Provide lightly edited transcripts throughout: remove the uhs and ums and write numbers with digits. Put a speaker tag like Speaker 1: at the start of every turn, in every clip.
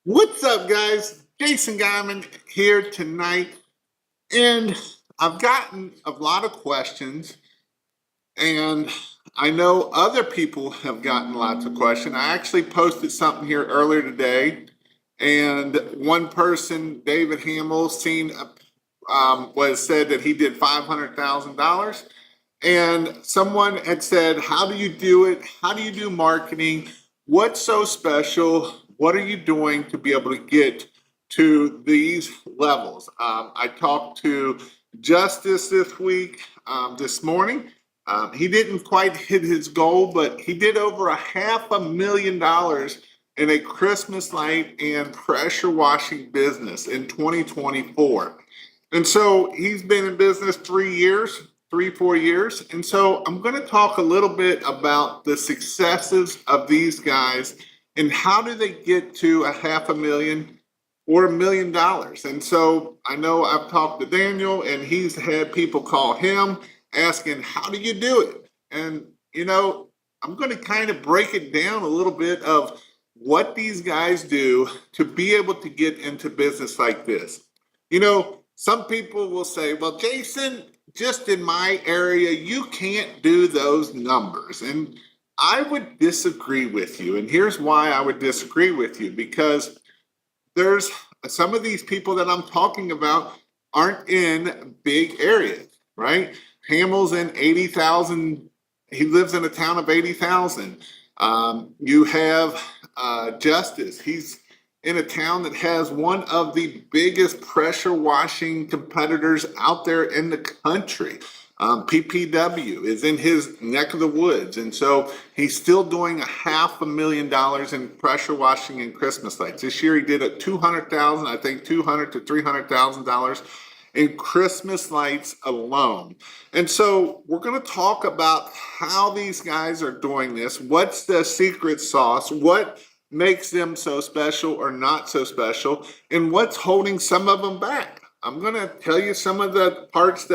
Speaker 1: What's up, guys? Jason Guyman here tonight, and I've gotten a lot of questions, and I know other people have gotten lots of questions. I actually posted something here earlier today, and one person, David Hamill, was said that he did $500,000. And someone had said, how do you do it? How do you do marketing? What's so special? What are you doing to be able to get to these levels? I talked to Justice this morning. He didn't quite hit his goal, but he did over $500,000 in a Christmas light and pressure washing business in 2024. And so he's been in business 3 years, 4 years. And so I'm going to talk a little bit about the successes of these guys and how do they get to $500,000 or $1 million. And so I know I've talked to Daniel and he's had people call him asking, how do you do it? And, I'm going to kind of break it down a little bit of what these guys do to be able to get into business like this. Some people will say, well, Jason, just in my area, you can't do those numbers. And I would disagree with you. And here's why I would disagree with you, because there's some of these people that I'm talking about aren't in big areas, right? Hamill's in 80,000. He lives in a town of 80,000. You have Justice. He's in a town that has one of the biggest pressure washing competitors out there in the country. PPW is in his neck of the woods. And so he's still doing $500,000 in pressure washing and Christmas lights. This year he did a $200,000, I think $200,000 to $300,000 in Christmas lights alone. And so we're going to talk about how these guys are doing this. What's the secret sauce? What makes them so special or not so special? And what's holding some of them back? I'm going to tell you some of the parts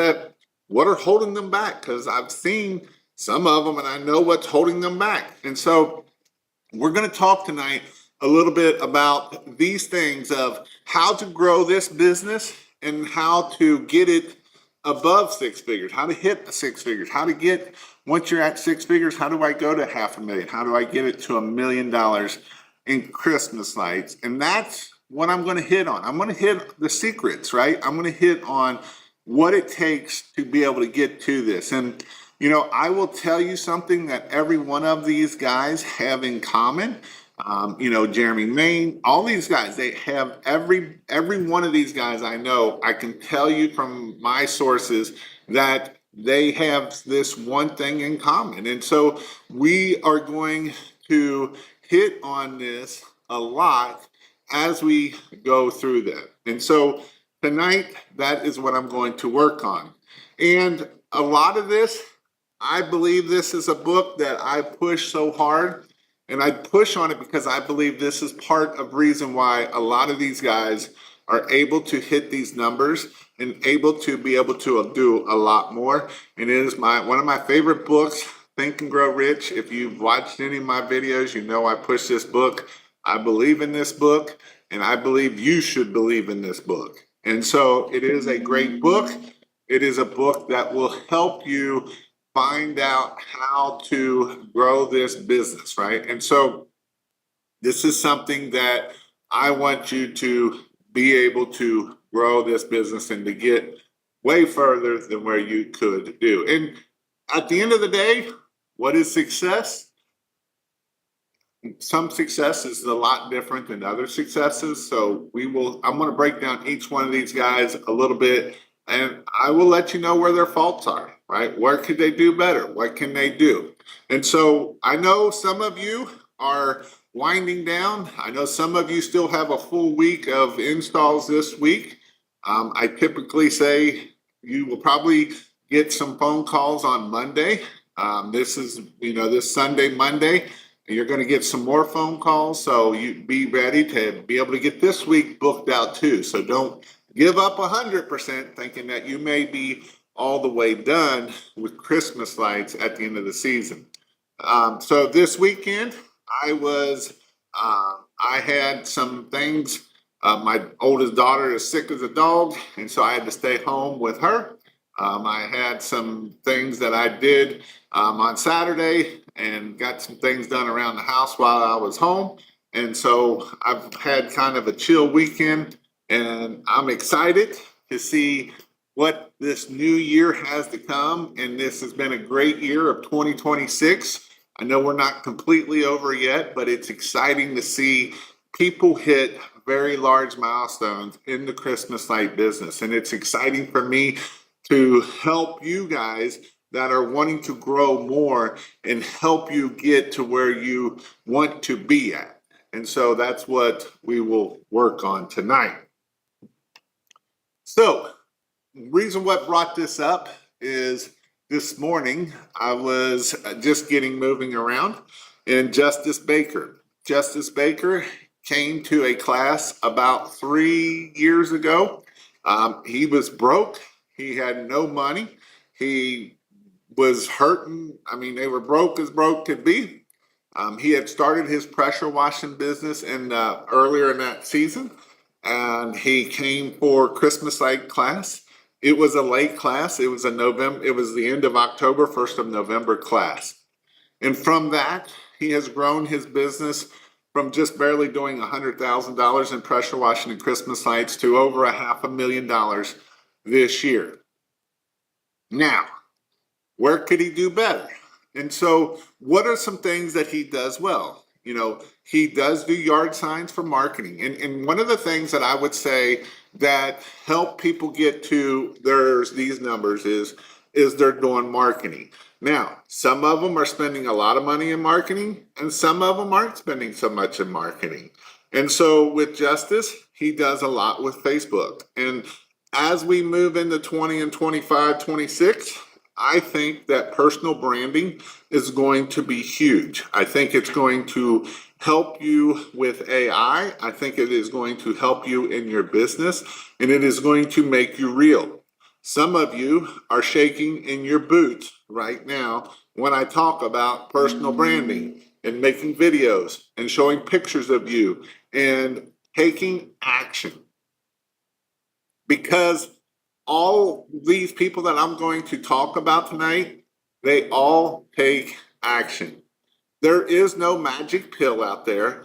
Speaker 1: what are holding them back, because I've seen some of them and I know what's holding them back. And so we're going to talk tonight a little bit about these things of how to grow this business and how to get it above six figures, how to hit the six figures, how to get, once you're at six figures, how do I go to $500,000? How do I get it to $1 million in Christmas lights? And that's what I'm going to hit on. I'm going to hit the secrets, right? I'm going to hit on what it takes to be able to get to this. And, I will tell you something that every one of these guys have in common. Jeremy Main, all these guys, they have every one of these guys I know, I can tell you from my sources that they have this one thing in common. And so we are going to hit on this a lot as we go through that. And so tonight, that is what I'm going to work on. And a lot of this, I believe this is a book that I push so hard. And I push on it because I believe this is part of reason why a lot of these guys are able to hit these numbers and able to do a lot more. And it is one of my favorite books, Think and Grow Rich. If you've watched any of my videos, you know I push this book. I believe in this book, and I believe you should believe in this book. And so it is a great book. It is a book that will help you find out how to grow this business, right? And so this is something that I want you to be able to grow this business and to get way further than where you could do. And at the end of the day, what is success? Some success is a lot different than other successes. So I'm going to break down each one of these guys a little bit, and I will let you know where their faults are, right? Where could they do better? What can they do? And so I know some of you are winding down. I know some of you still have a full week of installs this week. I typically say you will probably get some phone calls on Monday. This is, this Sunday, Monday. You're going to get some more phone calls, so you be ready to be able to get this week booked out too. So don't give up 100% thinking that you may be all the way done with Christmas lights at the end of the season. So this weekend, I I had some things. My oldest daughter is sick as a dog, and so I had to stay home with her. I had some things that I did on Saturday and got some things done around the house while I was home. And so I've had kind of a chill weekend, and I'm excited to see what this new year has to come. And this has been a great year of 2026. I know we're not completely over yet, but it's exciting to see people hit very large milestones in the Christmas light business. And it's exciting for me to help you guys that are wanting to grow more and help you get to where you want to be at. And so that's what we will work on tonight. So, reason what brought this up is this morning I was just getting moving around, and Justice Baker came to a class about 3 years ago. He was broke. He had no money. He was hurting. I mean, they were broke as broke could be. He had started his pressure washing business earlier in that season, and he came for Christmas light class. It was a late class. It was the end of October, 1st of November class. And from that, he has grown his business from just barely doing $100,000 in pressure washing and Christmas lights to over $500,000 this year. Now, where could he do better? And so, what are some things that he does well? You know, he does do yard signs for marketing. And one of the things that I would say that help people get to these numbers is they're doing marketing. Now, some of them are spending a lot of money in marketing, and some of them aren't spending so much in marketing. And so with Justice, he does a lot with Facebook. And as we move into 20 and 25, 26, I think that personal branding is going to be huge. I think it's going to help you with AI. I think it is going to help you in your business, and it is going to make you real. Some of you are shaking in your boots right now when I talk about personal branding and making videos and showing pictures of you and taking action. Because all these people that I'm going to talk about tonight, they all take action. There is no magic pill out there.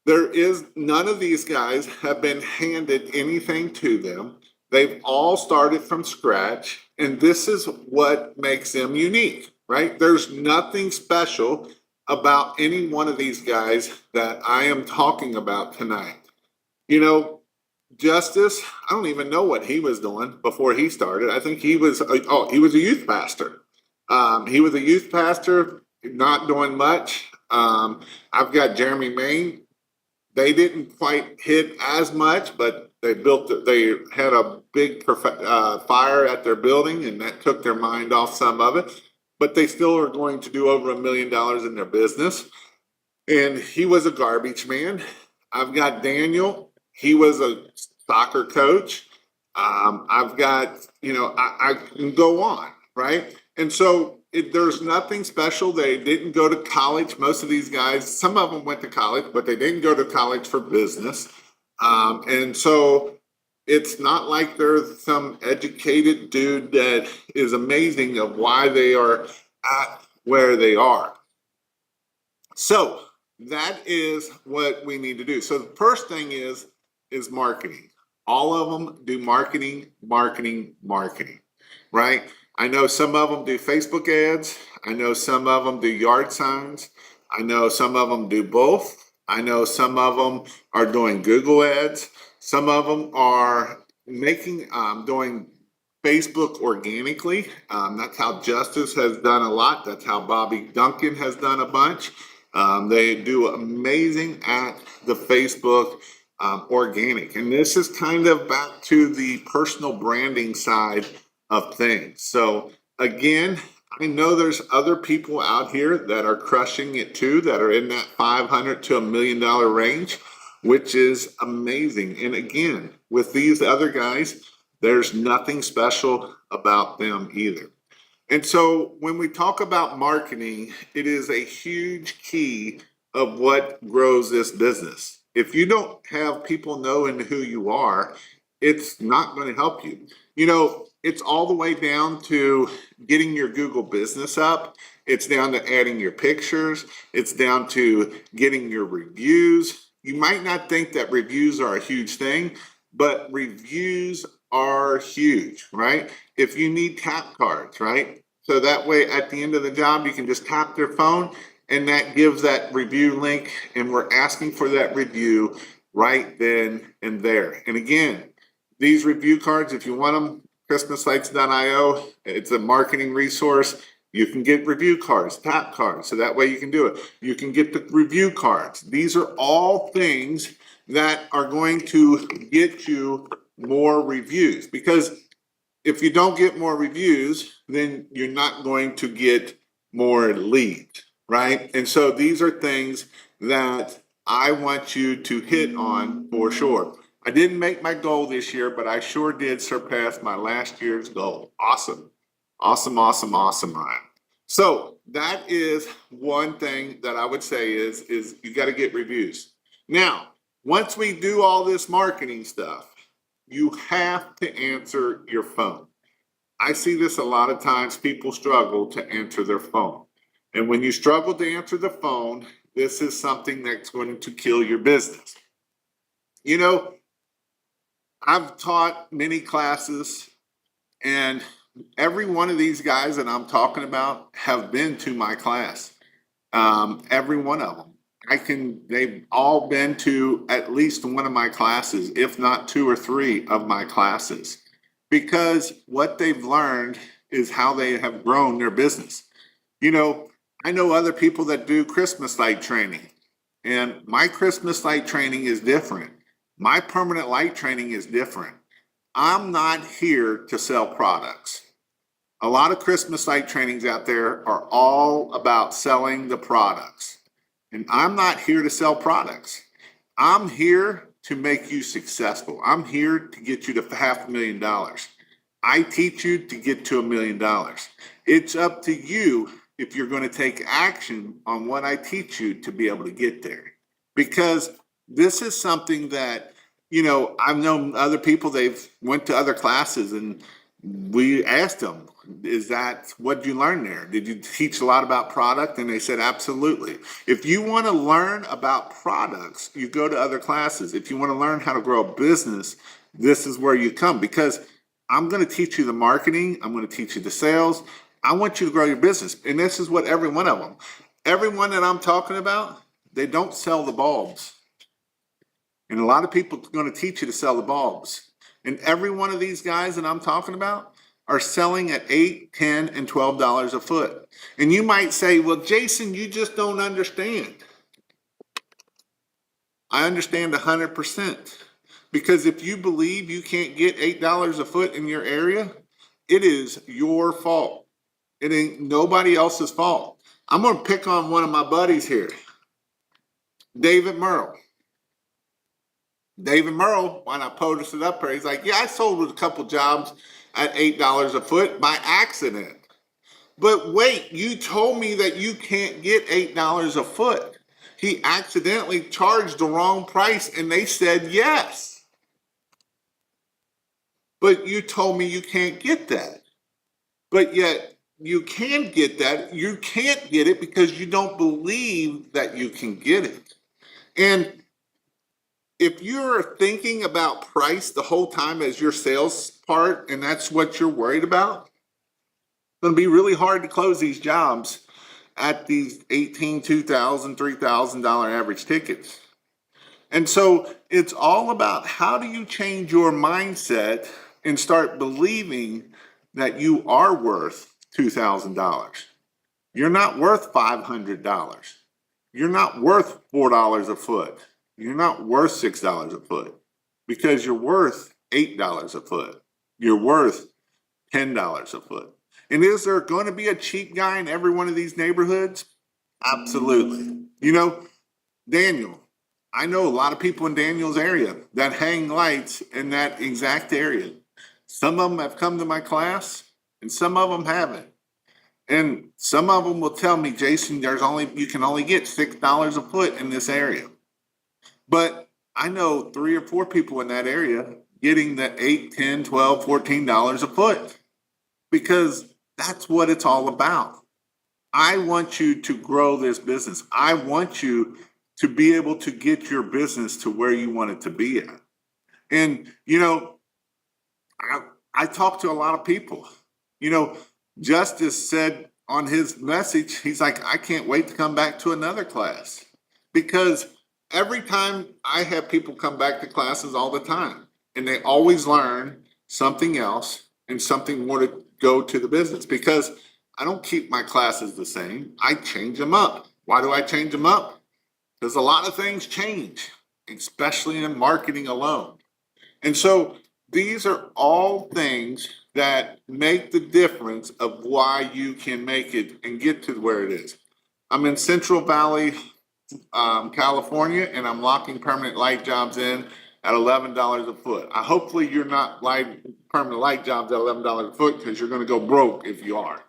Speaker 1: None of these guys have been handed anything to them. They've all started from scratch, and this is what makes them unique, right? There's nothing special about any one of these guys that I am talking about tonight. You know, Justice, I don't even know what he was doing before he started. I think he was a youth pastor. He was a youth pastor, not doing much. I've got Jeremy Main. They didn't quite hit as much, but they had a big fire at their building, and that took their mind off some of it. But they still are going to do over $1 million in their business. And he was a garbage man. I've got Daniel. He was a soccer coach. I've got, I can go on, right? And so there's nothing special. They didn't go to college. Most of these guys, some of them went to college, but they didn't go to college for business. And so it's not like there's some educated dude that is amazing of why they are at where they are. So that is what we need to do. So the first thing is marketing. All of them do marketing, right? I know some of them do Facebook ads. I know some of them do yard signs. I know some of them do both. I know some of them are doing Google ads. Some of them are doing Facebook organically. That's how Justice has done a lot. That's how Bobby Duncan has done a bunch. They do amazing at the Facebook organic. And this is kind of back to the personal branding side of things. So again, I know there's other people out here that are crushing it too, that are in that $500 to $1 million range, which is amazing. And again, with these other guys, there's nothing special about them either. And so when we talk about marketing, it is a huge key of what grows this business. If you don't have people knowing who you are, it's not going to help you. You know, it's all the way down to getting your Google business up. It's down to adding your pictures. It's down to getting your reviews. You might not think that reviews are a huge thing, but reviews are huge, right? If you need tap cards, right? So that way at the end of the job, you can just tap their phone and that gives that review link, and we're asking for that review right then and there. And again, these review cards, if you want them, christmaslights.io, it's a marketing resource. You can get review cards, tap cards, so that way you can do it. You can get the review cards. These are all things that are going to get you more reviews, because if you don't get more reviews, then you're not going to get more leads, right? And so these are things that I want you to hit on for sure. I didn't make my goal this year, but I sure did surpass my last year's goal. Awesome. Awesome, awesome, awesome, Ryan. So that is one thing that I would say is you got to get reviews. Now, once we do all this marketing stuff, you have to answer your phone. I see this a lot of times. People struggle to answer their phone. And when you struggle to answer the phone, this is something that's going to kill your business. You know, I've taught many classes, and every one of these guys that I'm talking about have been to my class. Every one of them. They've all been to at least one of my classes, if not two or three of my classes, because what they've learned is how they have grown their business. You know, I know other people that do Christmas light training, and my Christmas light training is different. My permanent light training is different. I'm not here to sell products. A lot of Christmas light trainings out there are all about selling the products. And I'm not here to sell products. I'm here to make you successful. I'm here to get you to $500,000. I teach you to get to $1 million. It's up to you if you're going to take action on what I teach you to be able to get there. Because this is something that, you know, I've known other people, they've went to other classes and we asked them, is that what you learned there? Did you teach a lot about product? And they said, absolutely. If you want to learn about products, you go to other classes. If you want to learn how to grow a business, this is where you come, because I'm going to teach you the marketing. I'm going to teach you the sales. I want you to grow your business. And this is what every one of them, everyone that I'm talking about, they don't sell the bulbs. And a lot of people are going to teach you to sell the bulbs. And every one of these guys that I'm talking about are selling at $8, $10, and $12 a foot. And you might say, well, Jason, you just don't understand. I understand 100%. Because if you believe you can't get $8 a foot in your area, it is your fault. It ain't nobody else's fault. I'm going to pick on one of my buddies here, David Merle. David Merle, when I posted it up there, he's like, yeah, I sold a couple jobs at $8 a foot by accident. But wait, you told me that you can't get $8 a foot. He accidentally charged the wrong price and they said yes. But you told me you can't get that. But yet you can get that. You can't get it because you don't believe that you can get it. And if you're thinking about price the whole time as your sales part, and that's what you're worried about, it's going to be really hard to close these jobs at these $18,000, $2,000, $3,000 average tickets. And so it's all about how do you change your mindset and start believing that you are worth $2,000. You're not worth $500. You're not worth $4 a foot. You're not worth $6 a foot, because you're worth $8 a foot. You're worth $10 a foot. And is there going to be a cheap guy in every one of these neighborhoods? Absolutely. You know, Daniel, I know a lot of people in Daniel's area that hang lights in that exact area. Some of them have come to my class and some of them haven't. And some of them will tell me, Jason, you can only get $6 a foot in this area. But I know 3 or 4 people in that area getting the 8, 10, 12, $14 a foot because that's what it's all about. I want you to grow this business. I want you to be able to get your business to where you want it to be at. And, I, I talk to a lot of people. You know, Justice said on his message, he's like, I can't wait to come back to another class because every time I have people come back to classes all the time and they always learn something else and something more to go to the business because I don't keep my classes the same. I change them up. Why do I change them up? Because a lot of things change, especially in marketing alone. And so these are all things that make the difference of why you can make it and get to where it is. I'm in Central Valley, California, and I'm locking permanent light jobs in at $11 a foot. Hopefully you're not permanent light jobs at $11 a foot because you're going to go broke if you are.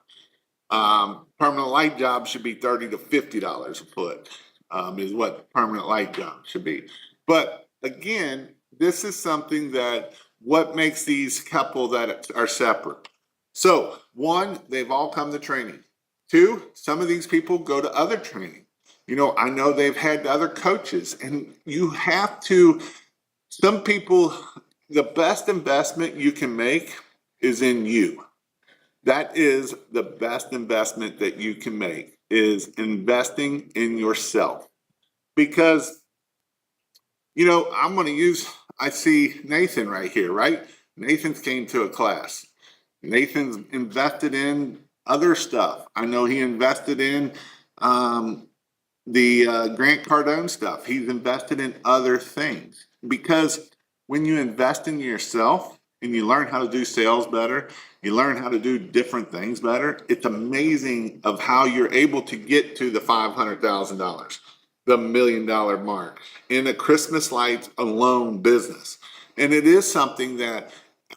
Speaker 1: Permanent light jobs should be $30 to $50 a foot, is what permanent light jobs should be. But again, this is something that what makes these couple that are separate. So 1, they've all come to training. 2, some of these people go to other training. I know they've had other coaches, and you have to, some people, the best investment you can make is in you. That is the best investment that you can make, is investing in yourself. Because, I see Nathan right here, right? Nathan's came to a class. Nathan's invested in other stuff. I know he invested in the Grant Cardone stuff. He's invested in other things because when you invest in yourself and you learn how to do sales better, you learn how to do different things better. It's amazing of how you're able to get to the $500,000, the $1 million mark in a Christmas lights alone business. And it is something that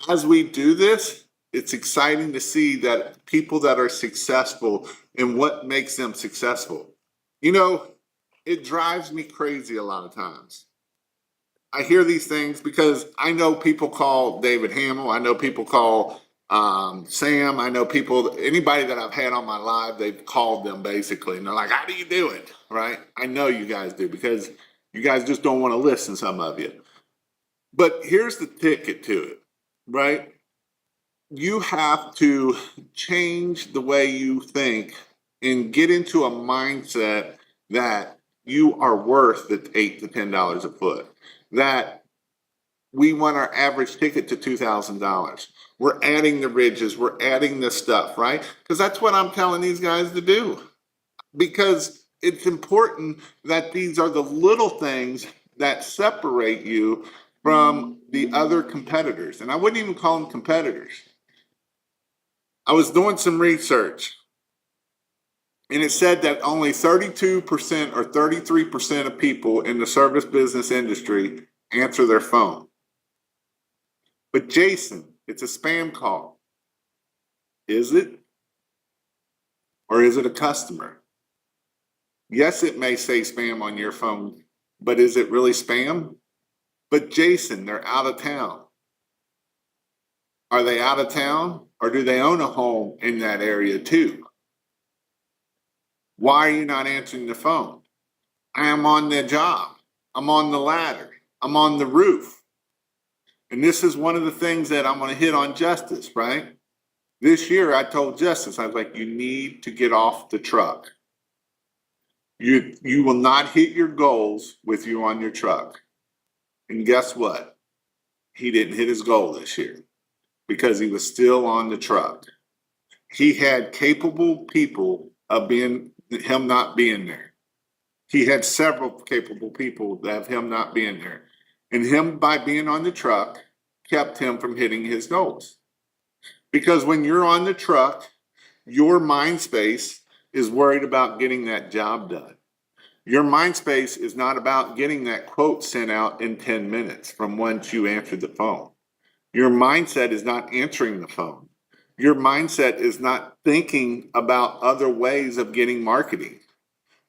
Speaker 1: as we do this, it's exciting to see that people that are successful and what makes them successful. It drives me crazy a lot of times. I hear these things because I know people call David Hamill. I know people call Sam. I know anybody that I've had on my live, they've called them basically. And they're like, how do you do it? Right? I know you guys do because you guys just don't want to listen, some of you. But here's the ticket to it, right? You have to change the way you think and get into a mindset that you are worth the $8 to $10 a foot, that we want our average ticket to $2,000. We're adding the ridges, we're adding the stuff, right? Because that's what I'm telling these guys to do. Because it's important that these are the little things that separate you from the other competitors. And I wouldn't even call them competitors. I was doing some research, and it said that only 32% or 33% of people in the service business industry answer their phone. But Jason, it's a spam call. Is it? Or is it a customer? Yes, it may say spam on your phone, but is it really spam? But Jason, they're out of town. Are they out of town, or do they own a home in that area too? Why are you not answering the phone? I am on the job. I'm on the ladder. I'm on the roof. And this is one of the things that I'm going to hit on Justice, right? This year I told Justice, I was like, you need to get off the truck. You will not hit your goals with you on your truck. And guess what? He didn't hit his goal this year because he was still on the truck. He had capable people of him not being there. He had several capable people of him not being there. And him, by being on the truck, kept him from hitting his goals. Because when you're on the truck, your mind space is worried about getting that job done. Your mind space is not about getting that quote sent out in 10 minutes from once you answered the phone. Your mindset is not answering the phone. Your mindset is not thinking about other ways of getting marketing.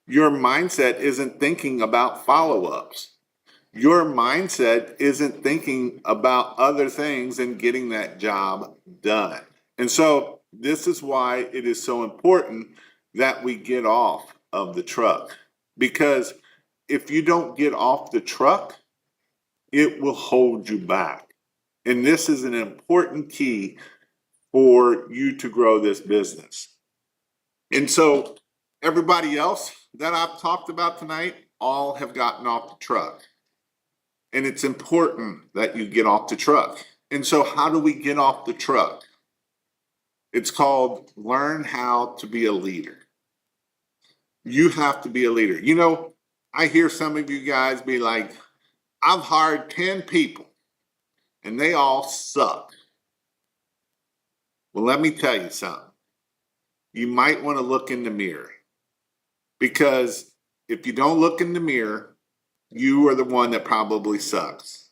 Speaker 1: Your mindset isn't thinking about follow-ups. your mindset isn't thinking about other things and getting that job done. And so this is why it is so important that we get off of the truck. Because if you don't get off the truck, it will hold you back. And this is an important key for you to grow this business. And so everybody else that I've talked about tonight all have gotten off the truck. And it's important that you get off the truck. And so how do we get off the truck? It's called learn how to be a leader. You have to be a leader. You know, I hear some of you guys be like, I've hired 10 people and they all suck. Well, let me tell you something. You might want to look in the mirror, because if you don't look in the mirror, you are the one that probably sucks.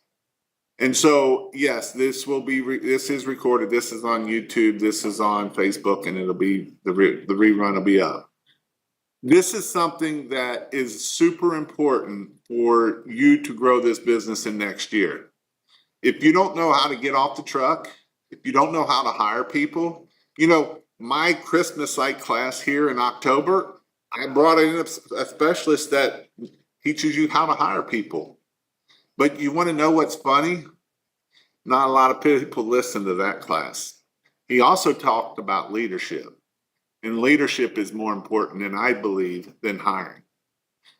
Speaker 1: And so, yes, this is recorded. This is on YouTube. This is on Facebook, and it'll be the rerun will be up. This is something that is super important for you to grow this business in next year. If you don't know how to get off the truck, if you don't know how to hire people, you know, my Christmas site class here in October, I brought in a specialist that teaches you how to hire people. But you want to know what's funny? Not a lot of people listen to that class. He also talked about leadership. And leadership is more important, than I believe, than hiring.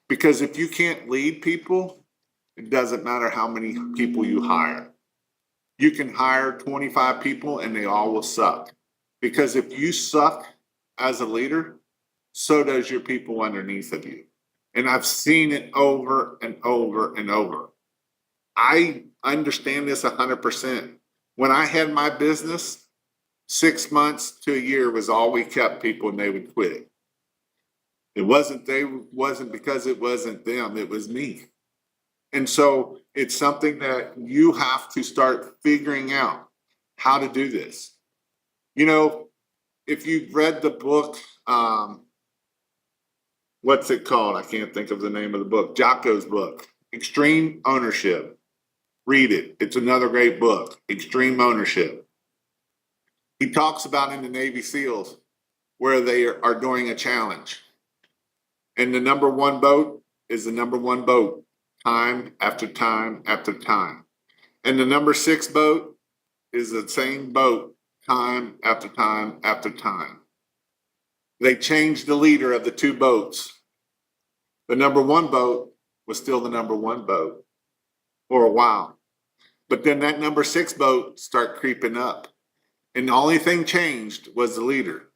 Speaker 1: Because if you can't lead people, it doesn't matter how many people you hire. You can hire 25 people and they all will suck. Because if you suck as a leader, so does your people underneath of you. And I've seen it over and over and over. I understand this 100%. When I had my business, 6 months to a year was all we kept people, and they would quit. It wasn't because it wasn't them, it was me. And so it's something that you have to start figuring out how to do this. You know, if you've read the book, what's it called? I can't think of the name of the book. Jocko's book, Extreme Ownership. Read it. It's another great book, Extreme Ownership. He talks about in the Navy SEALs where they are doing a challenge. And the number one boat is the number one boat, time after time after time. And the number 6 boat is the same boat, time after time after time. They changed the leader of the 2 boats. The number 1 boat was still the number 1 boat for a while. But then that number 6 boat started creeping up. And the only thing changed was the leader.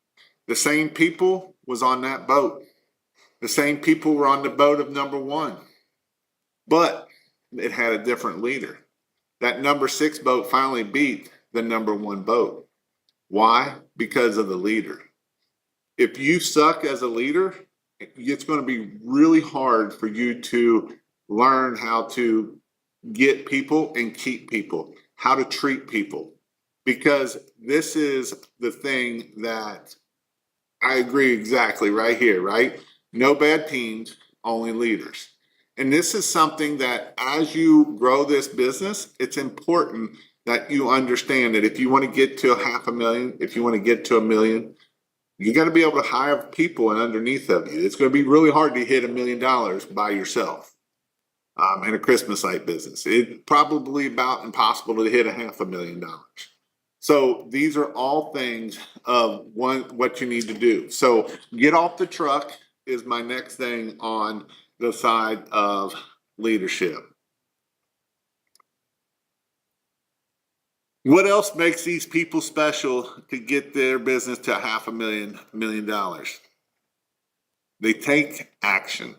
Speaker 1: The same people was on that boat. The same people were on the boat of number 1. But it had a different leader. That number 6 boat finally beat the number 1 boat. Why? Because of the leader. If you suck as a leader, it's going to be really hard for you to learn how to get people and keep people, how to treat people. Because this is the thing that I agree exactly right here, right? No bad teams, only leaders. And this is something that as you grow this business, it's important that you understand that if you want to get to $500,000, if you want to get to $1 million, you got to be able to hire people and underneath of you. It's going to be really hard to hit $1 million by yourself in a Christmas light business. It's probably about impossible to hit $500,000. So these are all things of what you need to do. So get off the truck is my next thing on the side of leadership. What else makes these people special to get their business to $500,000, $1 million? They take action.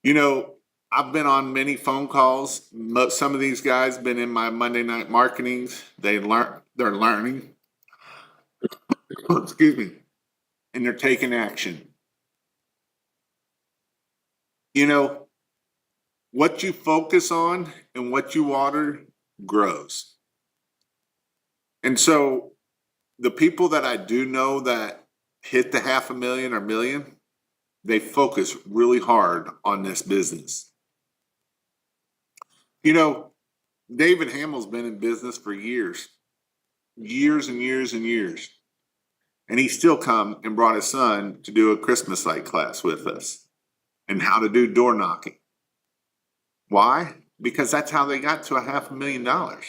Speaker 1: You know, I've been on many phone calls. Some of these guys have been in my Monday night marketings. They're learning. Excuse me. And they're taking action. You know, what you focus on and what you water grows. And so the people that I do know that hit the $500,000 or $1 million, they focus really hard on this business. You know, David Hamill's been in business for years, years and years and years. And he still come and brought his son to do a Christmas light class with us and how to do door knocking. Why? Because that's how they got to $500,000.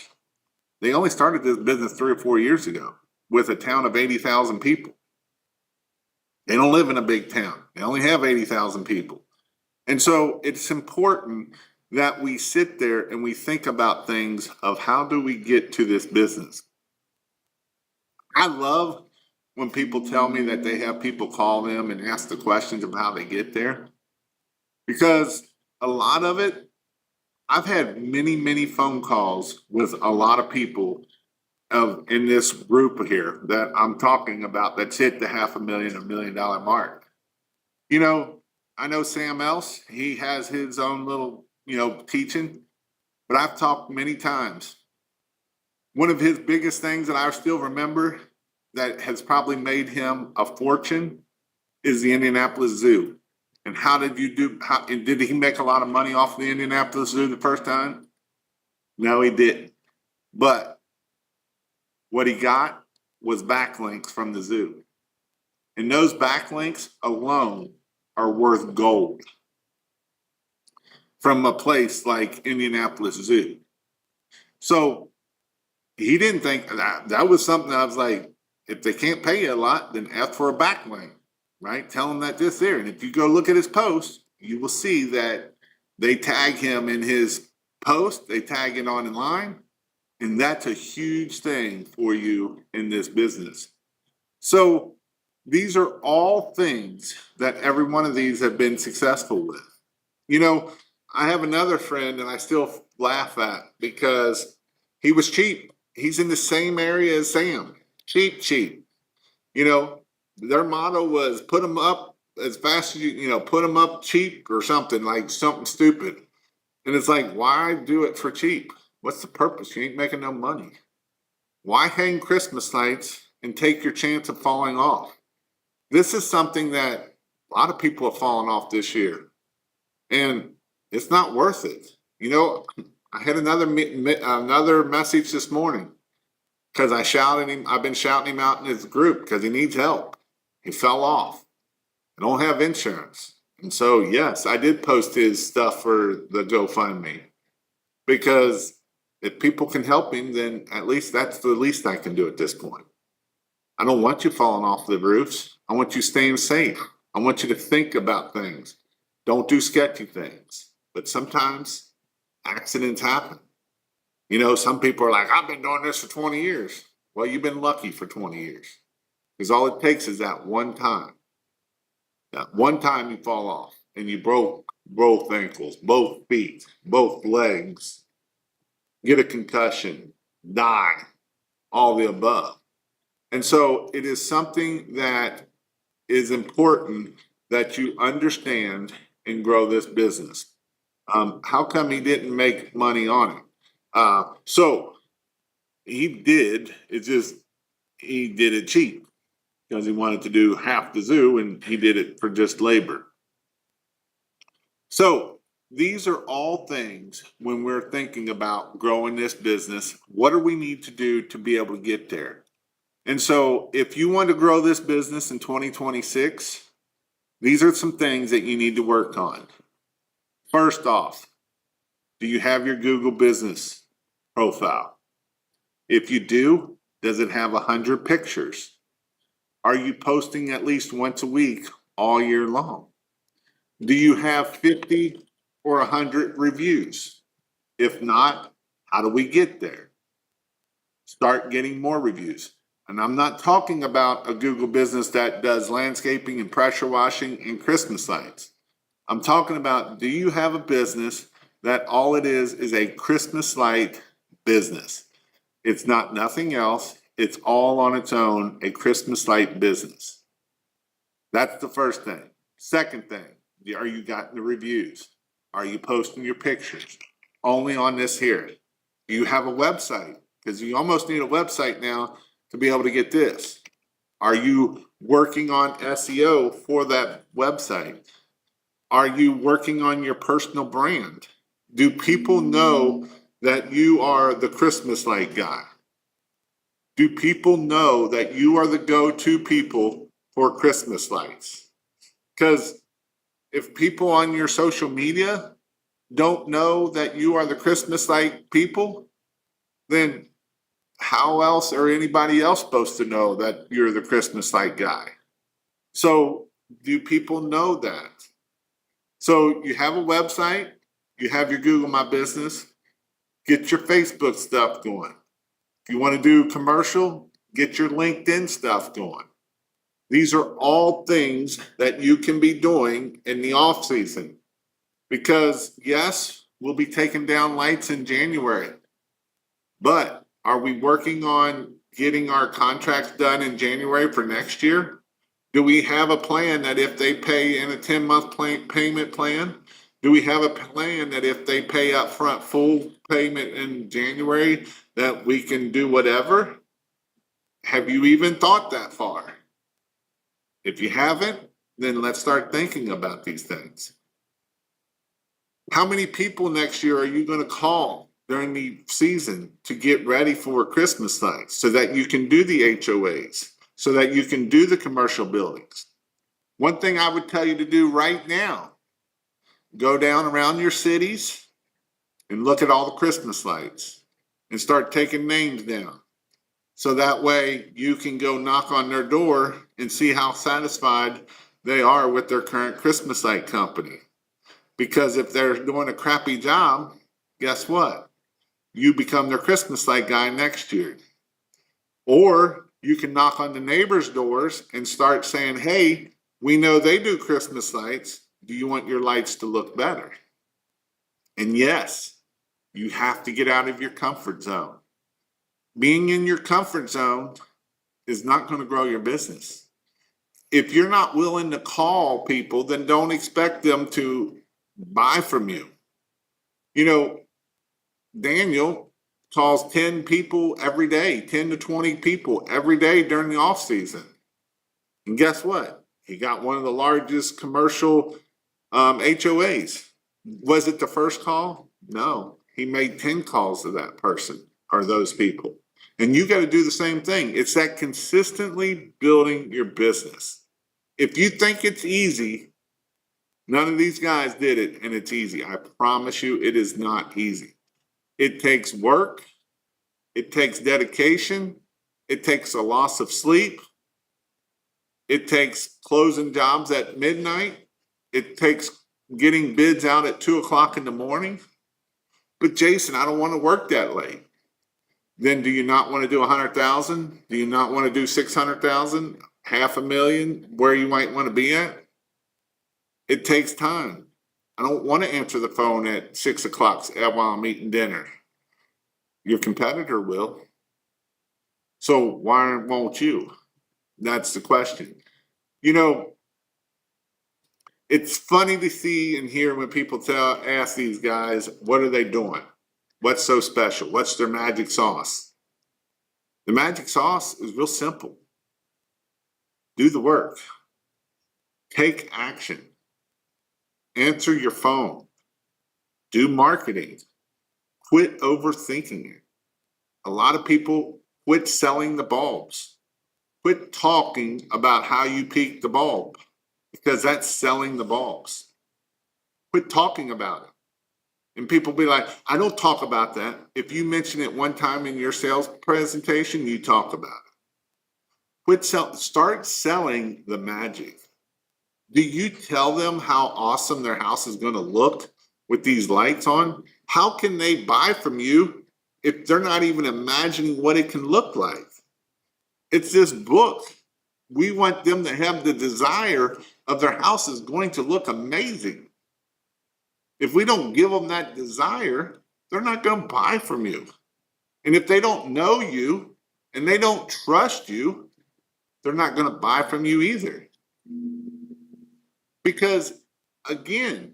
Speaker 1: They only started this business 3 or 4 years ago with a town of 80,000 people. They don't live in a big town. They only have 80,000 people. And so it's important that we sit there and we think about things of how do we get to this business. I love when people tell me that they have people call them and ask the questions of how they get there, because a lot of it, I've had many, many phone calls with a lot of people in this group here that I'm talking about that's hit the $500,000 or $1 million mark. You know, I know Sam Else, he has his own little, teaching, but I've talked many times. One of his biggest things that I still remember that has probably made him a fortune is the Indianapolis Zoo. And how did you do? Did he make a lot of money off the Indianapolis Zoo the first time? No, he didn't. But what he got was backlinks from the zoo. And those backlinks alone are worth gold from a place like Indianapolis Zoo. So he didn't think that was something I was like, if they can't pay you a lot, then ask for a backlink, right? Tell them that this there. And if you go look at his post, you will see that they tag him in his post, they tag it online, and that's a huge thing for you in this business. So these are all things that every one of these have been successful with. I have another friend and I still laugh at because he was cheap. He's in the same area as Sam. Cheap. Their motto was put them up as fast as put them up cheap or something, like something stupid. And it's like, why do it for cheap? What's the purpose? You ain't making no money. Why hang Christmas lights and take your chance of falling off? This is something that a lot of people have fallen off this year. And it's not worth it. I had another message this morning because I've been shouting him out in his group because he needs help. He fell off. I don't have insurance. And so, yes, I did post his stuff for the GoFundMe because if people can help him, then at least that's the least I can do at this point. I don't want you falling off the roofs. I want you staying safe. I want you to think about things. Don't do sketchy things. But sometimes accidents happen. Some people are like, I've been doing this for 20 years. Well, you've been lucky for 20 years. Because all it takes is that one time. That one time you fall off and you broke both ankles, both feet, both legs, get a concussion, die, all the above. And so it is something that is important that you understand and grow this business. How come he didn't make money on it? So he did. It's just he did it cheap because he wanted to do half the zoo and he did it for just labor. So these are all things when we're thinking about growing this business. What do we need to do to be able to get there? And so if you want to grow this business in 2026, these are some things that you need to work on. First off, do you have your Google business profile? If you do, does it have 100 pictures? Are you posting at least once a week all year long? Do you have 50 or 100 reviews? If not, how do we get there? Start getting more reviews. And I'm not talking about a Google business that does landscaping and pressure washing and Christmas lights. I'm talking about, do you have a business that all it is a Christmas light business? It's not nothing else. It's all on its own, a Christmas light business. That's the first thing. Second thing, are you getting the reviews? Are you posting your pictures? Only on this here. Do you have a website? Because you almost need a website now to be able to get this. Are you working on SEO for that website? Are you working on your personal brand? Do people know that you are the Christmas light guy? Do people know that you are the go-to people for Christmas lights? Because if people on your social media don't know that you are the Christmas light people, then how else are anybody else supposed to know that you're the Christmas light guy? So do people know that? So you have a website, you have your Google My Business, get your Facebook stuff going. If you want to do commercial, get your LinkedIn stuff going. These are all things that you can be doing in the off season. Because yes, we'll be taking down lights in January, but are we working on getting our contracts done in January for next year? Do we have a plan that if they pay in a 10-month payment plan? Do we have a plan that if they pay upfront full payment in January, that we can do whatever? Have you even thought that far? If you haven't, then let's start thinking about these things. How many people next year are you going to call during the season to get ready for Christmas lights so that you can do the HOAs, so that you can do the commercial buildings? One thing I would tell you to do right now, go down around your cities and look at all the Christmas lights and start taking names down. So that way you can go knock on their door and see how satisfied they are with their current Christmas light company. Because if they're doing a crappy job, guess what? You become their Christmas light guy next year. Or you can knock on the neighbors' doors and start saying, hey, we know they do Christmas lights. Do you want your lights to look better? And yes, you have to get out of your comfort zone. Being in your comfort zone is not going to grow your business. If you're not willing to call people, then don't expect them to buy from you. You know, Daniel calls 10 people every day, 10 to 20 people every day during the off season. And guess what? He got one of the largest commercial HOAs. Was it the first call? No, he made 10 calls to that person or those people. And you got to do the same thing. It's that consistently building your business. If you think it's easy, none of these guys did it and it's easy. I promise you, it is not easy. It takes work. It takes dedication. It takes a loss of sleep. It takes closing jobs at midnight. It takes getting bids out at 2:00 in the morning. But Jason, I don't want to work that late. Then do you not want to do 100,000? Do you not want to do 600,000, $500,000, where you might want to be at? It takes time. I don't want to answer the phone at 6:00 while I'm eating dinner. Your competitor will. So why won't you? That's the question. You know, it's funny to see and hear when people ask these guys, what are they doing? What's so special? What's their magic sauce? The magic sauce is real simple. Do the work. Take action. Answer your phone. Do marketing. Quit overthinking it. A lot of people quit selling the bulbs. Quit talking about how you peak the bulb, because that's selling the bulbs. Quit talking about it. And people be like, I don't talk about that. If you mention it one time in your sales presentation, you talk about it. Start selling the magic. Do you tell them how awesome their house is going to look with these lights on? How can they buy from you if they're not even imagining what it can look like? It's this book. We want them to have the desire of their house is going to look amazing. If we don't give them that desire, they're not going to buy from you. And if they don't know you and they don't trust you, they're not going to buy from you either. Because again,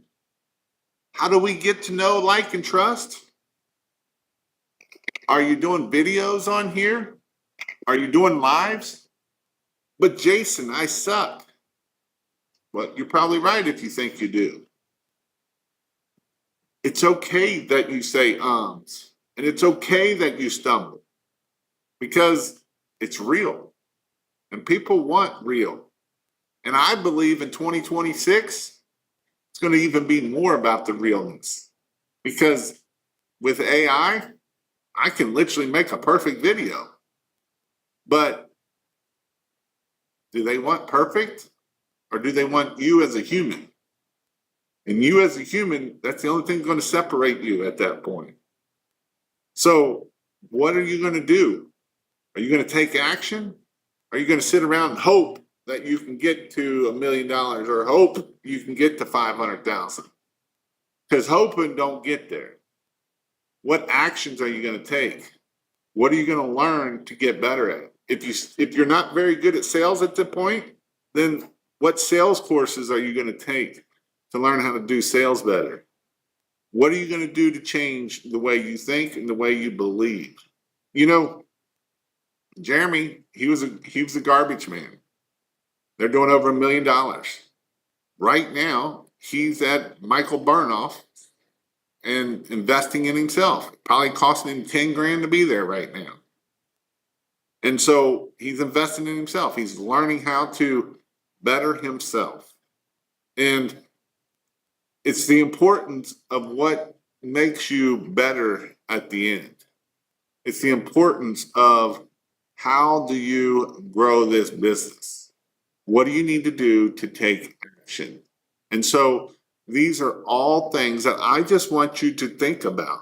Speaker 1: how do we get to know, like, and trust? Are you doing videos on here? Are you doing lives? But Jason, I suck. Well, you're probably right if you think you do. it's okay that you say ums, and it's okay that you stumble because it's real and people want real. And I believe in 2026, it's going to even be more about the realness because with AI, I can literally make a perfect video. But do they want perfect or do they want you as a human? And you as a human, that's the only thing going to separate you at that point. So, what are you going to do? Are you going to take action? Are you going to sit around and hope that you can get to $1 million or hope you can get to 500,000? Because hoping don't get there. What actions are you going to take? What are you going to learn to get better at? If you're not very good at sales at the point, then what sales courses are you going to take to learn how to do sales better? What are you going to do to change the way you think and the way you believe? You know, Jeremy, he was a garbage man. They're doing over $1 million. Right now, he's at Michael Burnoff and investing in himself. Probably costing him 10 grand to be there right now. And so he's investing in himself. He's learning how to better himself. And it's the importance of what makes you better at the end. It's the importance of how do you grow this business? What do you need to do to take action? And so these are all things that I just want you to think about.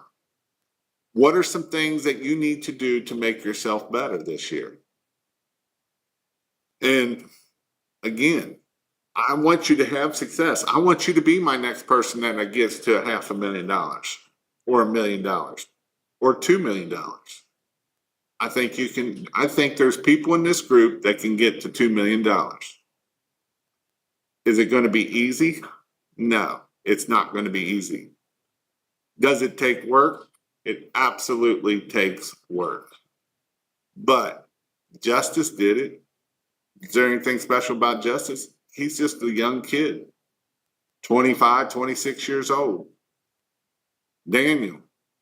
Speaker 1: What are some things that you need to do to make yourself better this year? And again, I want you to have success. I want you to be my next person that gets to $500,000 or $1 million or $2 million. I think you can. I think there's people in this group that can get to $2 million. Is it going to be easy? No, it's not going to be easy. Does it take work? It absolutely takes work. But Justice did it. Is there anything special about Justice? He's just a young kid, 25, 26 years old. Daniel,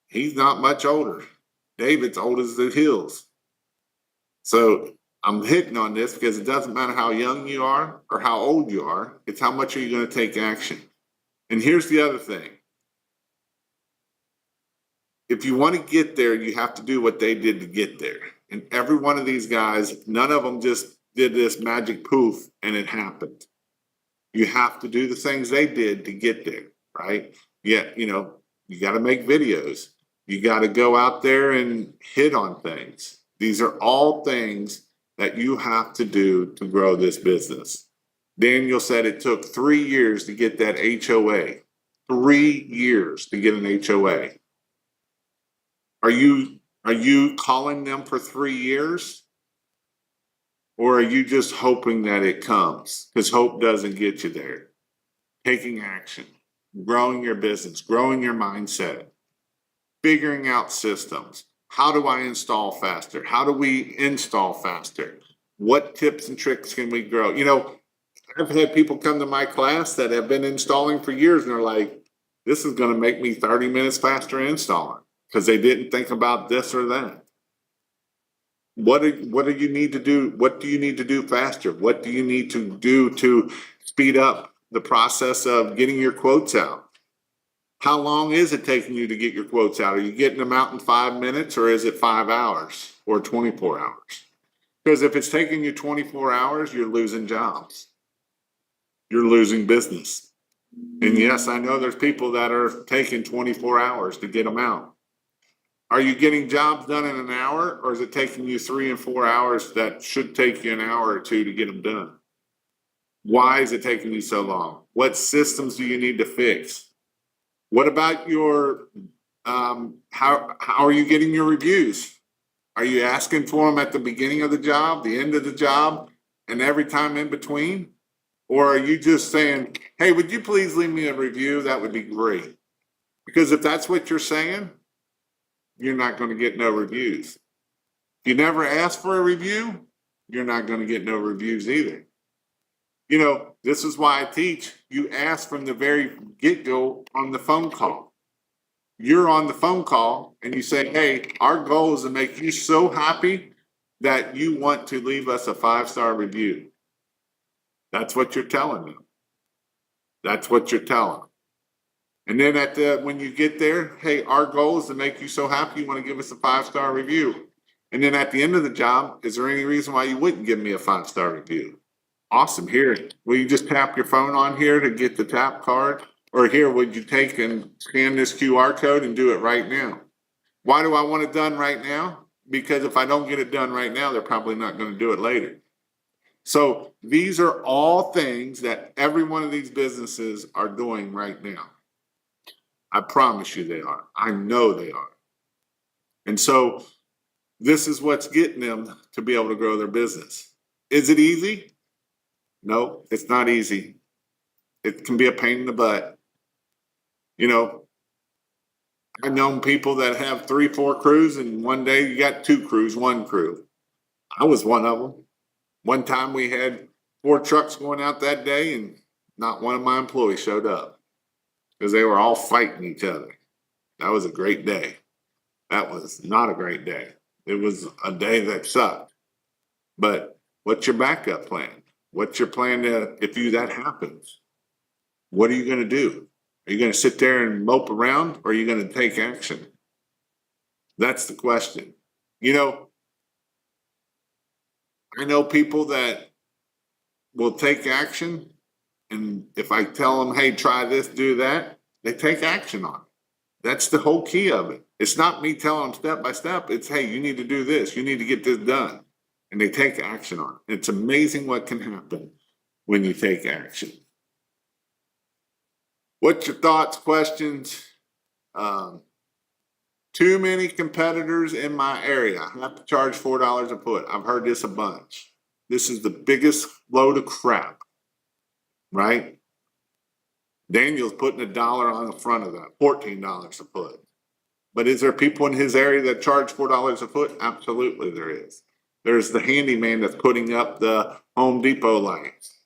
Speaker 1: he's not much older. David's old as the hills. So I'm hitting on this because it doesn't matter how young you are or how old you are. It's how much are you going to take action. And here's the other thing. If you want to get there, you have to do what they did to get there. And every one of these guys, none of them just did this magic poof and it happened. You have to do the things they did to get there, right? Yeah, you got to make videos. You got to go out there and hit on things. These are all things that you have to do to grow this business. Daniel said it took 3 years to get that HOA. 3 years to get an HOA. Are you calling them for 3 years? Or are you just hoping that it comes? Because hope doesn't get you there. Taking action, growing your business, growing your mindset, figuring out systems. How do I install faster? How do we install faster? What tips and tricks can we grow? I've had people come to my class that have been installing for years and they're like, this is going to make me 30 minutes faster installing because they didn't think about this or that. What do you need to do? What do you need to do faster? What do you need to do to speed up the process of getting your quotes out? How long is it taking you to get your quotes out? Are you getting them out in 5 minutes or is it 5 hours or 24 hours? Because if it's taking you 24 hours, you're losing jobs. You're losing business. And yes, I know there's people that are taking 24 hours to get them out. Are you getting jobs done in an hour or is it taking you 3 and 4 hours that should take you an hour or two to get them done? Why is it taking you so long? What systems do you need to fix? What about your, how are you getting your reviews? Are you asking for them at the beginning of the job, the end of the job, and every time in between? Or are you just saying, hey, would you please leave me a review? That would be great. Because if that's what you're saying, you're not going to get no reviews. If you never ask for a review, you're not going to get no reviews either. This is why I teach. You ask from the very get-go on the phone call. you're on the phone call and you say, hey, our goal is to make you so happy that you want to leave us a 5-star review. That's what you're telling them. That's what you're telling them. And then when you get there, hey, our goal is to make you so happy you want to give us a 5-star review. And then at the end of the job, is there any reason why you wouldn't give me a 5-star review? Awesome. Here, will you just tap your phone on here to get the tap card? Or here, would you take and scan this QR code and do it right now? Why do I want it done right now? Because if I don't get it done right now, they're probably not going to do it later. So these are all things that every one of these businesses are doing right now. I promise you they are. I know they are. And so this is what's getting them to be able to grow their business. Is it easy? No, it's not easy. It can be a pain in the butt. You know, I've known people that have 3, 4 crews, and one day you got 2 crews, 1 crew. I was one of them. One time we had 4 trucks going out that day, and not one of my employees showed up because they were all fighting each other. That was a great day. That was not a great day. It was a day that sucked. But what's your backup plan? What's your plan if that happens? What are you going to do? Are you going to sit there and mope around, or are you going to take action? That's the question. You know, I know people that will take action, and if I tell them, hey, try this, do that, they take action on it. That's the whole key of it. It's not me telling them step by step. It's, hey, you need to do this. You need to get this done. And they take action on it. It's amazing what can happen when you take action. What's your thoughts, questions? Too many competitors in my area. I have to charge $4 a foot. I've heard this a bunch. This is the biggest load of crap, right? Daniel's putting $1 on the front of that, $14 a foot. But is there people in his area that charge $4 a foot? Absolutely there is. There's the handyman that's putting up the Home Depot lights.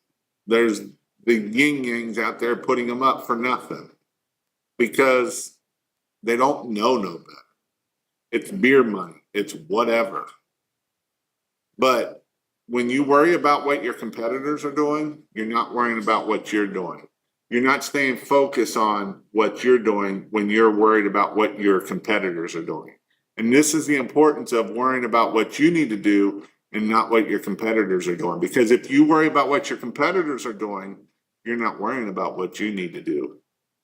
Speaker 1: There's the yin-yangs out there putting them up for nothing because they don't know no better. It's beer money. It's whatever. But when you worry about what your competitors are doing, you're not worrying about what you're doing. You're not staying focused on what you're doing when you're worried about what your competitors are doing. And this is the importance of worrying about what you need to do and not what your competitors are doing. Because if you worry about what your competitors are doing, you're not worrying about what you need to do.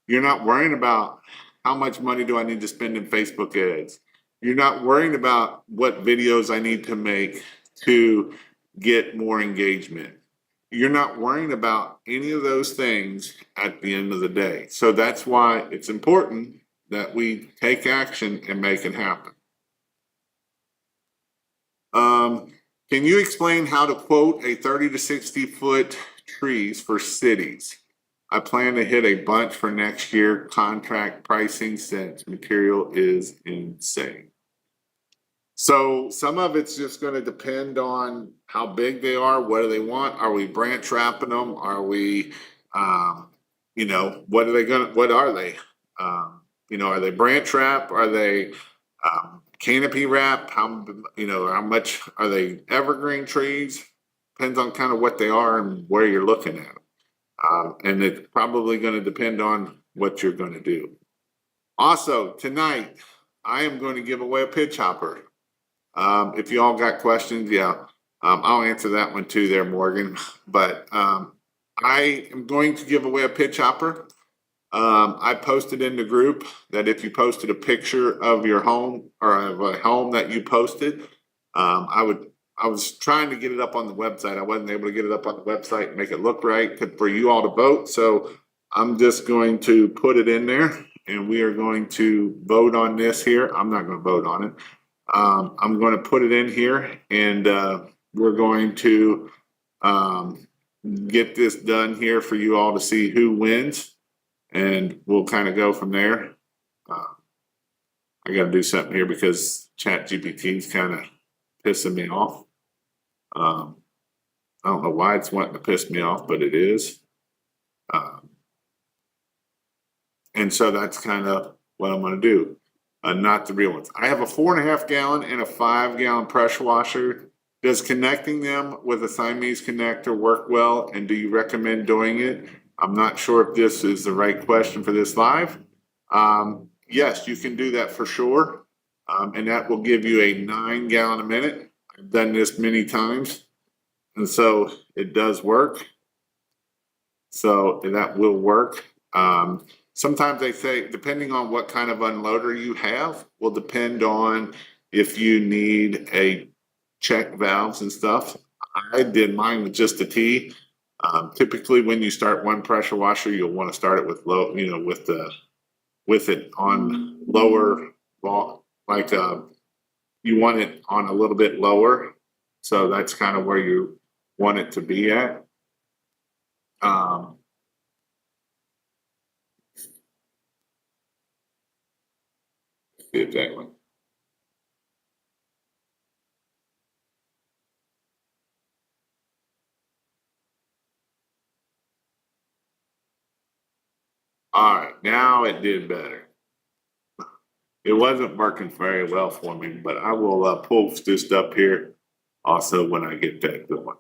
Speaker 1: You're not worrying about how much money do I need to spend in Facebook ads. You're not worrying about what videos I need to make to get more engagement. You're not worrying about any of those things at the end of the day. So that's why it's important that we take action and make it happen. Can you explain how to quote a 30 to 60 foot trees for cities? I plan to hit a bunch for next year. Contract pricing since material is insane. So some of it's just going to depend on how big they are. What do they want? Are we branch wrapping them? Are we, what are they going to, what are they? Are they branch wrap? Are they canopy wrap? How much are they evergreen trees? Depends on kind of what they are and where you're looking at them. And it's probably going to depend on what you're going to do. Also, tonight, I am going to give away a pitch hopper. If you all got questions, I'll answer that one too there, Morgan. But I am going to give away a pitch hopper. I posted in the group that if you posted a picture of your home or of a home that you posted, I was trying to get it up on the website. I wasn't able to get it up on the website and make it look right for you all to vote. So I'm just going to put it in there and we are going to vote on this here. I'm not going to vote on it. I'm going to put it in here and we're going to get this done here for you all to see who wins. And we'll kind of go from there. I got to do something here because ChatGPT is kind of pissing me off. I don't know why it's wanting to piss me off, but it is. And so that's kind of what I'm going to do. Not the real ones. I have a 4.5 gallon and a 5 gallon pressure washer. Does connecting them with a Siamese connector work well? And do you recommend doing it? I'm not sure if this is the right question for this live. Yes, you can do that for sure. And that will give you a 9 gallon a minute. I've done this many times. And so it does work. So that will work. Sometimes they say, depending on what kind of unloader you have, will depend on if you need a check valves and stuff. I did mine with just a T. Typically, when you start one pressure washer, you'll want to start it with low, with it on lower, like you want it on a little bit lower. So that's kind of where you want it to be at. Exactly. All right, now it did better. It wasn't working very well for me, but I will post this up here also when I get that going.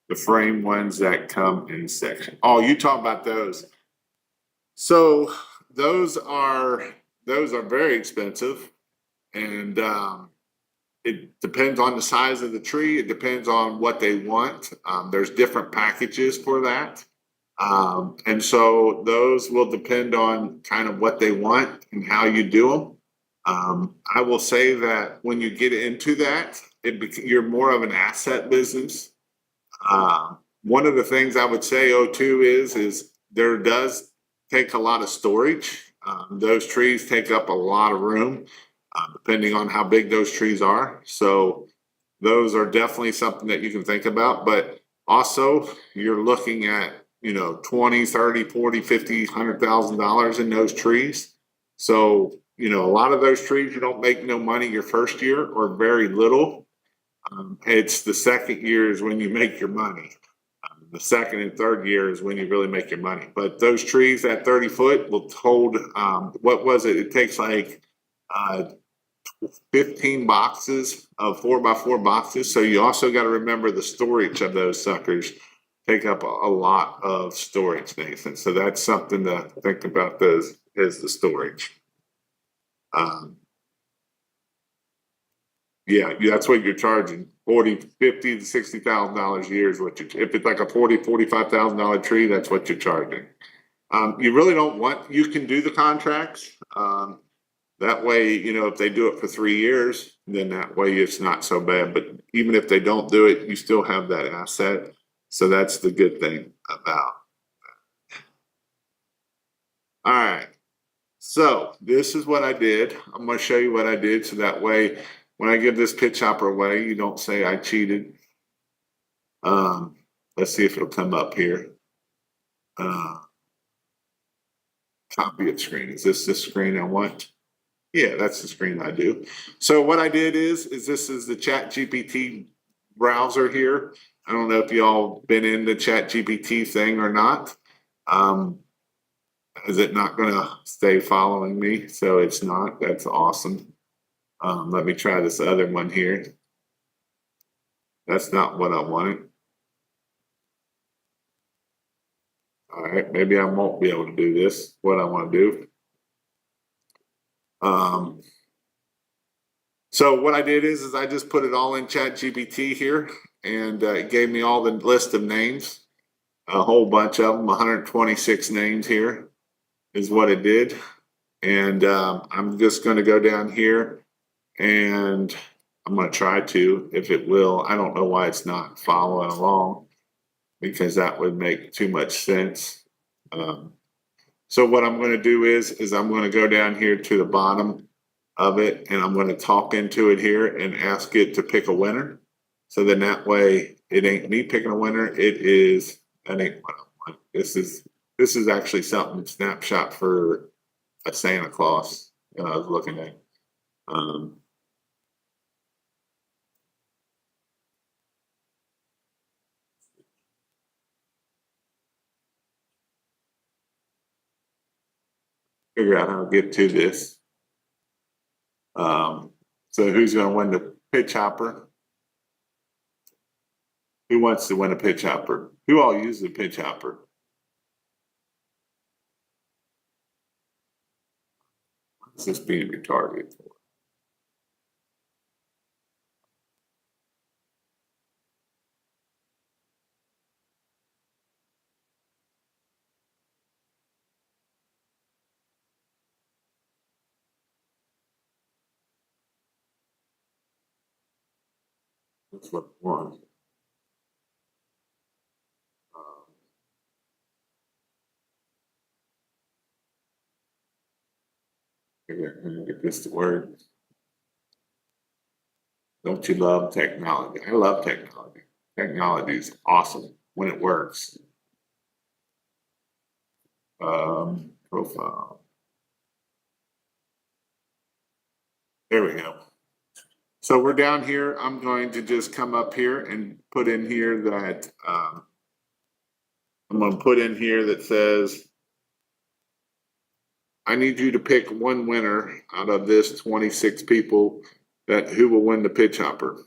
Speaker 1: The frame ones that come in section. Oh, you talk about those. So those are very expensive, and it depends on the size of the tree. It depends on what they want. There's different packages for that. And so those will depend on kind of what they want and how you do them. I will say that when you get into that, you're more of an asset business. One of the things I would say, O2 is there does take a lot of storage. Those trees take up a lot of room, depending on how big those trees are. So those are definitely something that you can think about. But also, you're looking at 20, 30, 40, 50, $100,000 in those trees. So a lot of those trees you don't make no money your first year or very little. It's the second year is when you make your money. The second and third year is when you really make your money. But those trees at 30 foot will hold, what was it? It takes like 15 boxes of 4x4 boxes. So you also got to remember the storage of those suckers take up a lot of storage, Nathan. So that's something to think about, those is the storage. Yeah, that's what you're charging. 40, 50 to $60,000 a year is what you, if it's like a $45,000 tree, that's what you're charging. You really don't want, you can do the contracts. That way, if they do it for 3 years, then that way it's not so bad. But even if they don't do it, you still have that asset. So that's the good thing about that. All right. So this is what I did. I'm going to show you what I did. So that way, when I give this pitch hopper away, you don't say I cheated. Let's see if it'll come up here. Copy of screen. Is this the screen I want? Yeah, that's the screen I do. So what I did is this is the Chat GPT browser here. I don't know if y'all been in the Chat GPT thing or not. Is it not going to stay following me? So it's not. That's awesome. Let me try this other one here. That's not what I wanted. All right, maybe I won't be able to do this, what I want to do. So what I did is I just put it all in Chat GPT here, and it gave me all the list of names, a whole bunch of them, 126 names here is what it did. And I'm just going to go down here, and I'm going to try to, if it will. I don't know why it's not following along, because that would make too much sense. So what I'm going to do is I'm going to go down here to the bottom of it, and I'm going to talk into it here and ask it to pick a winner. So then that way it ain't me picking a winner. It is, that ain't what I want. This is actually something snapshot for a Santa Claus that I was looking at. figure out how to get to this. So who's going to win the pitch hopper? Who wants to win a pitch hopper? Who all uses a pitch hopper? What's this being retarded for? That's what I want. Get this to work. Don't you love technology? I love technology. Technology is awesome when it works. Profile. There we go. So we're down here. I'm going to just come up here and put in here that I'm going to put in here that says, I need you to pick one winner out of this 26 people that who will win the pitch hopper.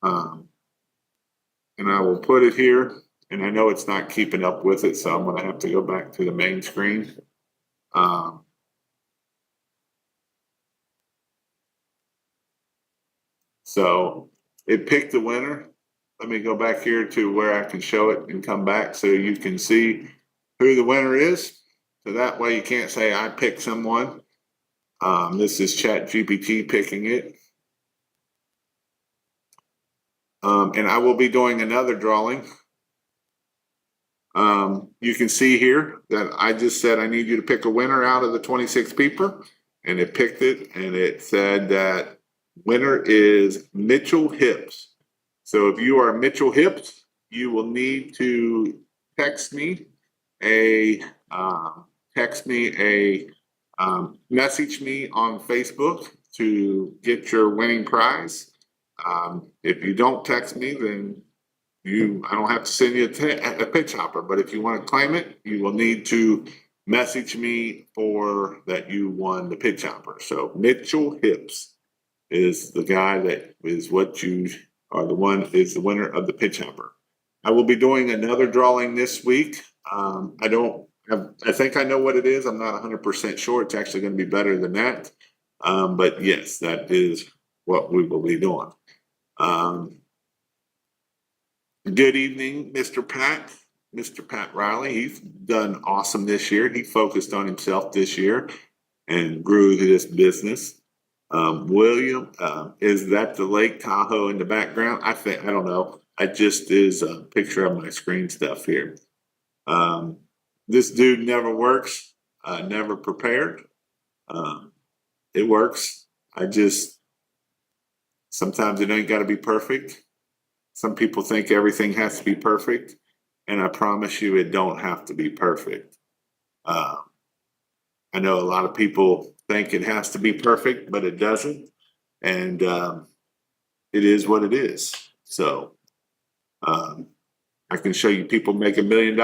Speaker 1: And I will put it here, and I know it's not keeping up with it, so I'm going to have to go back to the main screen. So it picked the winner. Let me go back here to where I can show it and come back so you can see who the winner is. So that way you can't say I picked someone. This is ChatGPT picking it. And I will be doing another drawing. You can see here that I just said I need you to pick a winner out of the 26 people, and it picked it, and it said that winner is Mitchell Hips. So if you are Mitchell Hips, you will need to text me message me on Facebook to get your winning prize. If you don't text me, then I don't have to send you a pitch hopper, but if you want to claim it, you will need to message me for that you won the pitch hopper. So Mitchell Hips is the guy that is what you are is the winner of the pitch hopper. I will be doing another drawing this week. I think I know what it is. I'm not 100% sure. It's actually going to be better than that. But yes, that is what we will be doing. Good evening, Mr. Pat. Mr. Pat Riley. He's done awesome this year. He focused on himself this year and grew this business. William, is that the Lake Tahoe in the background? I don't know. I just is a picture of my screen stuff here. This dude never works, never prepared. It works. Sometimes it ain't got to be perfect. Some people think everything has to be perfect, and I promise you it don't have to be perfect. I know a lot of people think it has to be perfect, but it doesn't, and it is what it is. So I can show you people make $1 million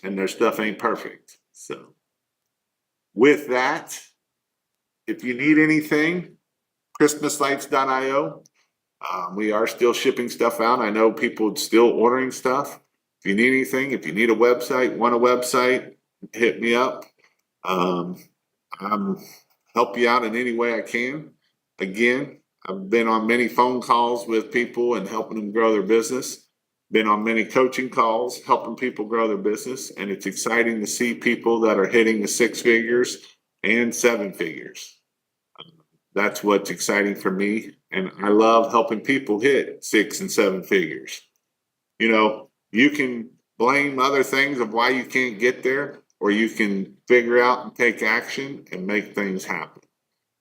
Speaker 1: and their stuff ain't perfect. So with that, if you need anything, christmaslights.io. We are still shipping stuff out. I know people still ordering stuff. If you need anything, if you need a website, want a website, hit me up. I'm help you out in any way I can. Again, I've been on many phone calls with people and helping them grow their business. Been on many coaching calls, helping people grow their business. And it's exciting to see people that are hitting the 6 figures and 7 figures. That's what's exciting for me. And I love helping people hit 6 and 7 figures. You know, you can blame other things of why you can't get there, or you can figure out and take action and make things happen.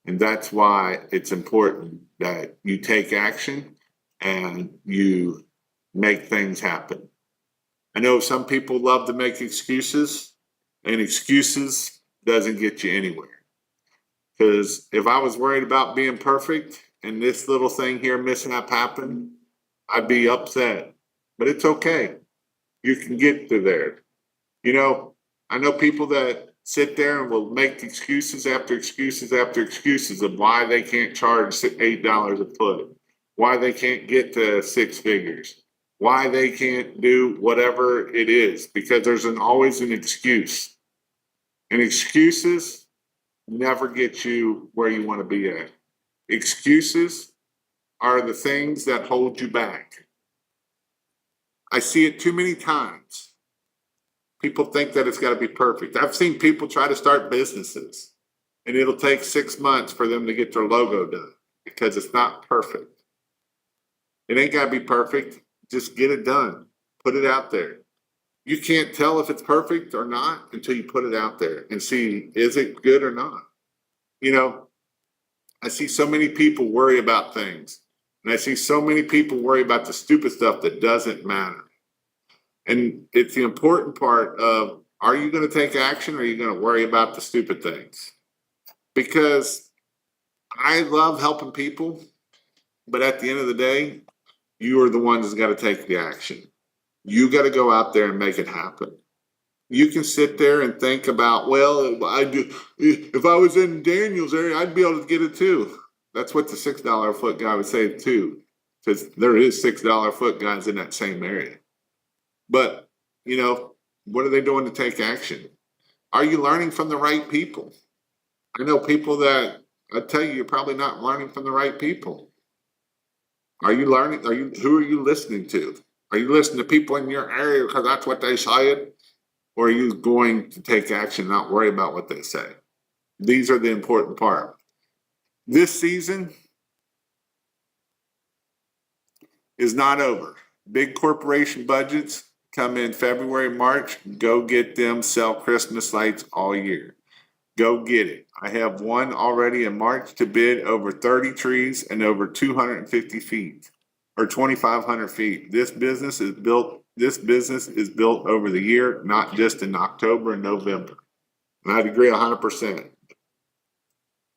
Speaker 1: And that's why it's important that you take action and you make things happen. I know some people love to make excuses, and excuses doesn't get you anywhere. Because if I was worried about being perfect and this little thing here mishap happened, I'd be upset. But it's okay. You can get to there. You know, I know people that sit there and will make excuses after excuses after excuses of why they can't charge $8 a foot, why they can't get to six figures, why they can't do whatever it is, because there's always an excuse. And excuses never get you where you want to be at. Excuses are the things that hold you back. I see it too many times. People think that it's got to be perfect. I've seen people try to start businesses and it'll take 6 months for them to get their logo done because it's not perfect. It ain't got to be perfect. Just get it done. Put it out there. You can't tell if it's perfect or not until you put it out there and see, is it good or not? You know, I see so many people worry about things, and I see so many people worry about the stupid stuff that doesn't matter. And it's the important part of, are you going to take action or are you going to worry about the stupid things? Because I love helping people, but at the end of the day, you are the one that's got to take the action. You got to go out there and make it happen. You can sit there and think about, well, I do. If I was in Daniel's area, I'd be able to get it too. That's what the $6 a foot guy would say too, because there is $6 a foot guys in that same area. But, you know, what are they doing to take action? Are you learning from the right people? I know people that I tell you, you're probably not learning from the right people. Are you learning? Who are you listening to? Are you listening to people in your area because that's what they said? Or are you going to take action, not worry about what they say? These are the important part. This season is not over. Big corporation budgets come in February, March. Go get them, sell Christmas lights all year. Go get it. I have one already in March to bid over 30 trees and over 250 feet or 2,500 feet. This business is built over the year, not just in October and November. And I'd agree 100%.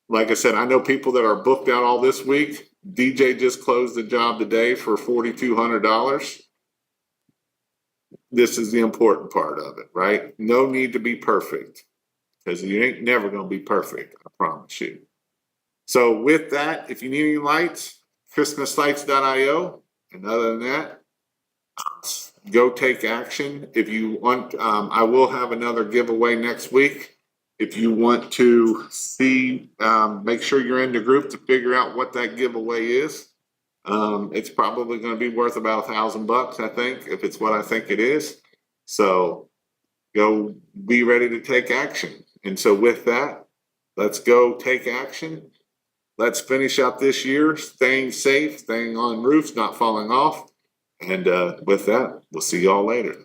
Speaker 1: Like I said, I know people that are booked out all this week. DJ just closed the job today for $4,200. This is the important part of it, right? No need to be perfect, because you ain't never going to be perfect, I promise you. So with that, if you need any lights, christmaslights.io. And other than that, go take action. If you want, I will have another giveaway next week. If you want to see, make sure you're in the group to figure out what that giveaway is. It's probably going to be worth about $1,000, I think, if it's what I think it is. So go be ready to take action. And so with that, let's go take action. Let's finish out this year staying safe, staying on roofs, not falling off. And with that, we'll see y'all later.